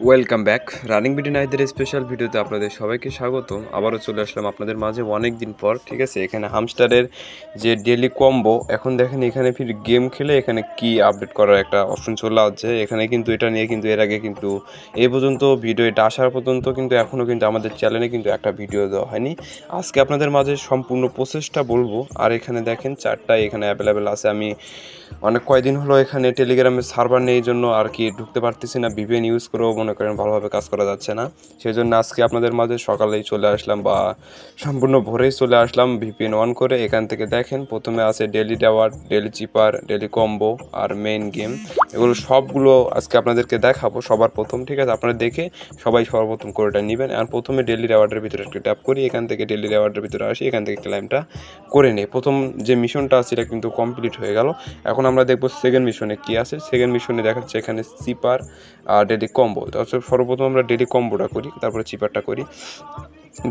Welcome back running BD নাইটদের special ভিডিওতে আপনাদের সবাইকে স্বাগতম। আবারও চলে আসলাম আপনাদের মাঝে অনেক দিন পর। ঠিক আছে, এখানে হামস্টারের যে ডেলি কম্বো, এখন দেখেন এখানে ফির গেম খেলে এখানে কি আপডেট করার একটা অপশন চলে আসছে। এখানে কিন্তু এটা নিয়ে কিন্তু এর আগে কিন্তু এই পর্যন্ত ভিডিও এটা আসার পর্যন্ত কিন্তু এখনও কিন্তু আমাদের চ্যানেলে কিন্তু একটা ভিডিও দেওয়া হয়নি। আজকে আপনাদের মাঝে সম্পূর্ণ প্রসেসটা বলবো। আর এখানে দেখেন চারটা এখানে অ্যাভেলেবেল আছে। আমি অনেক কয়দিন হলো এখানে টেলিগ্রামের সার্ভার নেই, এই জন্য আর কি ঢুকতে পারতেছি না। ভিপিএন ইউজ করেও মনে করেন ভালোভাবে কাজ করা যাচ্ছে না। সেই জন্য আজকে আপনাদের মাঝে সকালেই চলে আসলাম বা সম্পূর্ণ ভোরেই চলে আসলাম ভিপিএন অন করে। এখান থেকে দেখেন প্রথমে আছে daily tower, daily cipher, daily combo আর মেইন গেম। এগুলো সবগুলো আজকে আপনাদেরকে দেখাবো সবার প্রথম। ঠিক আছে, আপনারা দেখে সবাই সর্বপ্রথম কোডটা নেবেন। আর প্রথমে ডেলি রেওয়ার্ডের ভিতরে একটু ট্যাপ করি, এখান থেকে ডেলি রেওয়ার্ডের ভিতরে আসি, এখান থেকে ক্লাইমটা করে নিই। প্রথম যে মিশনটা আছে এটা কিন্তু কমপ্লিট হয়ে গেল। এখন আমরা দেখবো সেকেন্ড মিশনে কি আছে। সেকেন্ড মিশনে দেখাচ্ছে এখানে চিপার আর ডেলি কম্বো। সর্বপ্রথম আমরা ডেলি কম্বোটা করি, তারপরে চিপারটা করি।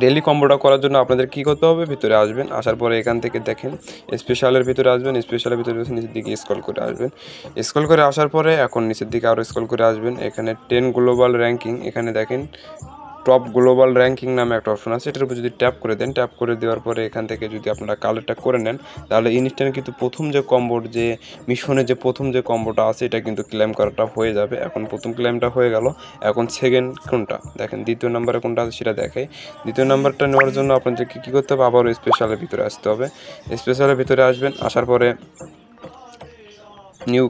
ডেলি কম্বোটা করার জন্য আপনাদের কী করতে হবে, ভিতরে আসবেন। আসার পরে এখান থেকে দেখেন স্পেশালের ভিতরে আসবেন। স্পেশালের ভিতরে নিচের দিকে স্ক্রল করে আসবেন। স্ক্রল করে আসার পরে এখন নিচের দিকে আরও স্ক্রল করে আসবেন। এখানে 10 গ্লোবাল র্যাঙ্কিং, এখানে দেখেন টপ গ্লোবাল র্যাঙ্কিং নামে একটা অপশন আছে। এটার উপর যদি ট্যাপ করে দেন, ট্যাপ করে দেওয়ার পরে এখান থেকে যদি আপনারা কালারটা করে নেন, তাহলে ইনস্ট্যান্ট কিন্তু প্রথম যে কম্বোর যে মিশনে যে প্রথম যে কম্বোটা আছে এটা কিন্তু ক্লেম করাটা হয়ে যাবে। এখন প্রথম ক্লেমটা হয়ে গেল। এখন সেকেন্ড কোনটা দেখেন, দ্বিতীয় নাম্বারে কোনটা আছে সেটা দেখাই। দ্বিতীয় নাম্বারটা নেওয়ার জন্য আপনাদেরকে কী করতে হবে, আবারও স্পেশালের ভিতরে আসতে হবে। স্পেশালের ভিতরে আসবেন, আসার পরে নিউ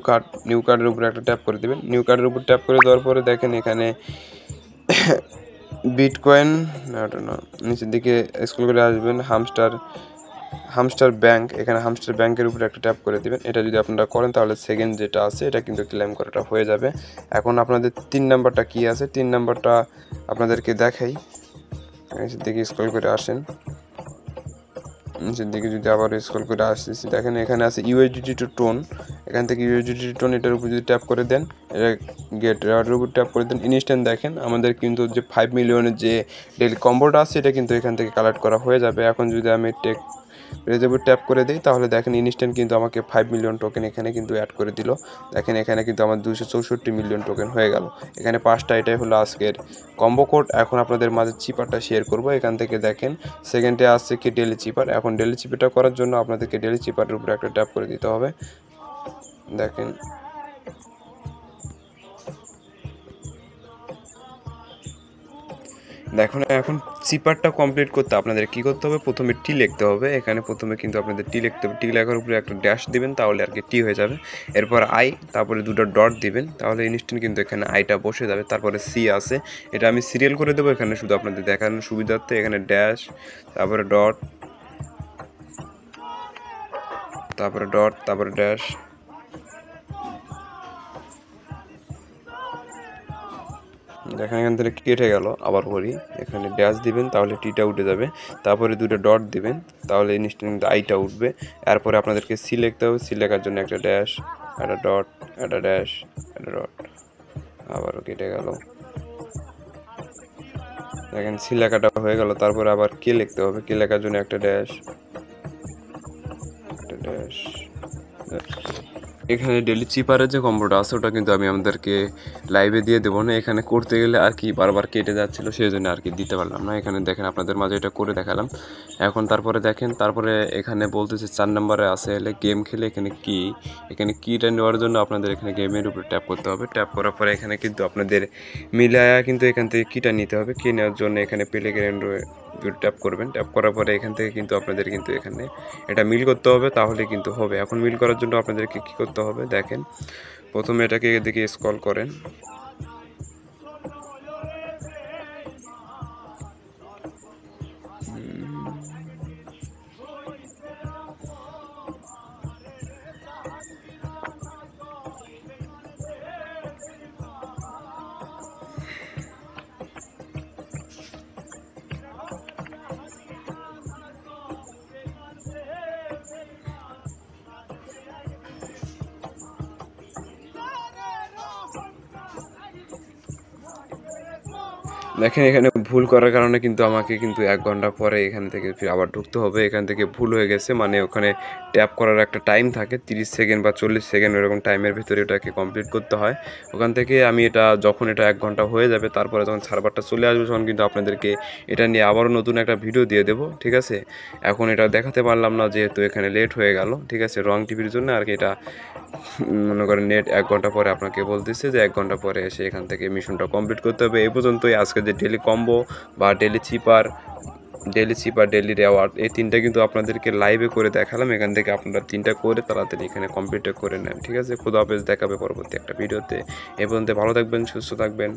কার্ডের উপরে একটা ট্যাপ করে দেবেন। নিউ কার্ডের উপর ট্যাপ করে দেওয়ার পরে দেখেন এখানে বিটকয়েন না, নিচের দিকে স্ক্রল করে আসবেন। হামস্টার ব্যাংক, এখানে হামস্টার ব্যাংকের উপরে একটা ট্যাপ করে দিবেন। এটা যদি আপনারা করেন তাহলে সেকেন্ড যেটা আছে এটা কিন্তু ক্লেম করাটা হয়ে যাবে। এখন আপনাদের 3 নাম্বারটা কি আছে, 3 নাম্বারটা আপনাদেরকে দেখাই। নিচের দিকে স্ক্রল করে আসেন। নিচের দিকে যদি আবার স্ক্রল করে আসতেছি, দেখেন এখানে আছে ইউএসডিটি টু টোন। এখান থেকে ইউএসডিটি টু টোন এটার উপর যদি ট্যাপ করে দেন, এটা গেট রেওয়ার্ডের উপর ট্যাপ করে দেন, ইনস্ট্যান্ট দেখেন আমাদের কিন্তু যে 5 মিলিয়নের যে ডেলি কম্বোটা আছে এটা কিন্তু এখান থেকে কালেক্ট করা হয়ে যাবে। এখন যদি আমি এর উপর ট্যাপ করে দিই তাহলে দেখেন ইনস্ট্যান্ট কিন্তু আমাকে 5 মিলিয়ন টোকেন এখানে কিন্তু অ্যাড করে দিল। দেখেন এখানে কিন্তু আমার 264 মিলিয়ন টোকেন হয়ে গেল। এখানে 5টা, এটাই হলো আজকের কম্বো কোড। এখন আপনাদের মাঝে চিপারটা শেয়ার করব। এখান থেকে দেখেন সেকেন্ডে আসছে কি ডেলি চিপার। এখন ডেলি চিপারটা করার জন্য আপনাদেরকে ডেলি চিপারের উপরে একটা ট্যাপ করে দিতে হবে। দেখেন এখন চিপারটা কমপ্লিট করতে আপনাদের কি করতে হবে, প্রথমে টি লিখতে হবে। এখানে প্রথমে কিন্তু আপনাদের টি লিখতে হবে। টি লেখার উপরে একটা ড্যাশ দিবেন, তাহলে আর কি টি হয়ে যাবে। এরপর আই, তারপরে দুটো ডট দিবেন, তাহলে ইনস্ট্যান্ট কিন্তু এখানে আইটা বসে যাবে। তারপরে সি আছে, এটা আমি সিরিয়াল করে দেবো এখানে শুধু আপনাদের দেখানোর সুবিধার্থে। এখানে ড্যাশ, তারপরে ডট, তারপরে ড্যাশ। দেখেন এখান থেকে কেটে গেল, আবার করি। এখানে ড্যাশ দিবেন, তাহলে টিটা উঠে যাবে। তারপরে দুটো ডট দিবেন, তাহলে ইনস্ট্যান্ট আইটা উঠবে। এরপরে আপনাদেরকে সি লিখতে হবে। সি লেখার জন্য একটা ড্যাশ, একটা ডট, একটা ড্যাশ, একটা ডট, আবারও কেটে গেল। দেখেন সি লেখাটা হয়ে গেল। তারপরে আবার কে লিখতে হবে। কে লেখার জন্য একটা ড্যাশ, একটা ড্যাশ। এখানে ডেলি চিপারের যে কম্বোটা আছে ওটা কিন্তু আমি আমাদেরকে লাইভে দিয়ে দেবো না। এখানে করতে গেলে আর কি বারবার কেটে যাচ্ছিলো, সেই জন্য আর কি দিতে পারলাম না। এখানে দেখেন আপনাদের মাঝে এটা করে দেখালাম। এখন তারপরে দেখেন, তারপরে এখানে বলতেছে 4 নম্বরে আছে এলে গেম খেলে এখানে কিটা নেওয়ার জন্য আপনাদের এখানে গেমের উপরে ট্যাপ করতে হবে। ট্যাপ করার পরে এখানে কিন্তু আপনাদের মিলায়া কিন্তু এখান থেকে কিটা নিতে হবে। কি নেওয়ার জন্য এখানে প্লে গ্রাউন্ড ট্যাপ করবেন। ট্যাপ করার পরে এখান থেকে কিন্তু আপনাদের কিন্তু এখানে এটা মিল করতে হবে, তাহলে কিন্তু হবে। এখন মিল করার জন্য আপনাদেরকে কী করতে হবে, দেখেন প্রথমে এটাকে এদিকে স্ক্রল করেন। দেখেন এখানে ভুল করার কারণে কিন্তু আমাকে কিন্তু 1 ঘন্টা পরে এখান থেকে ফির আবার ঢুকতে হবে। এখান থেকে ভুল হয়ে গেছে, মানে ওখানে ট্যাপ করার একটা টাইম থাকে 30 সেকেন্ড বা 40 সেকেন্ড, এরকম টাইমের ভিতরে এটাকে কমপ্লিট করতে হয়। ওখান থেকে আমি এটা যখন এটা 1 ঘন্টা হয়ে যাবে, তারপরে যখন সার্ভারটা চলে আসবে, তখন কিন্তু আপনাদেরকে এটা নিয়ে আবারও নতুন একটা ভিডিও দিয়ে দেবো, ঠিক আছে। এখন এটা দেখাতে পারলাম না যেহেতু এখানে লেট হয়ে গেল, ঠিক আছে, রং টিভির জন্য আর কি। এটা মনে করেন নেট 1 ঘন্টা পরে আপনাকে বলতেছে যে 1 ঘন্টা পরে এসে এখান থেকে মিশনটা কমপ্লিট করতে হবে। এই পর্যন্তই আজকে যে ডেলি কম্বো বা ডেলি চিপার ডেলি রেওয়ার্ড, এই তিনটা কিন্তু আপনাদেরকে লাইভে করে দেখালাম। এখান থেকে আপনারা তিনটা করে তাড়াতাড়ি এখানে কমপ্লিট করে নেন, ঠিক আছে। খুদা হাফেজ, দেখাবে পরবর্তী একটা ভিডিওতে। এ পর্যন্ত ভালো থাকবেন, সুস্থ থাকবেন।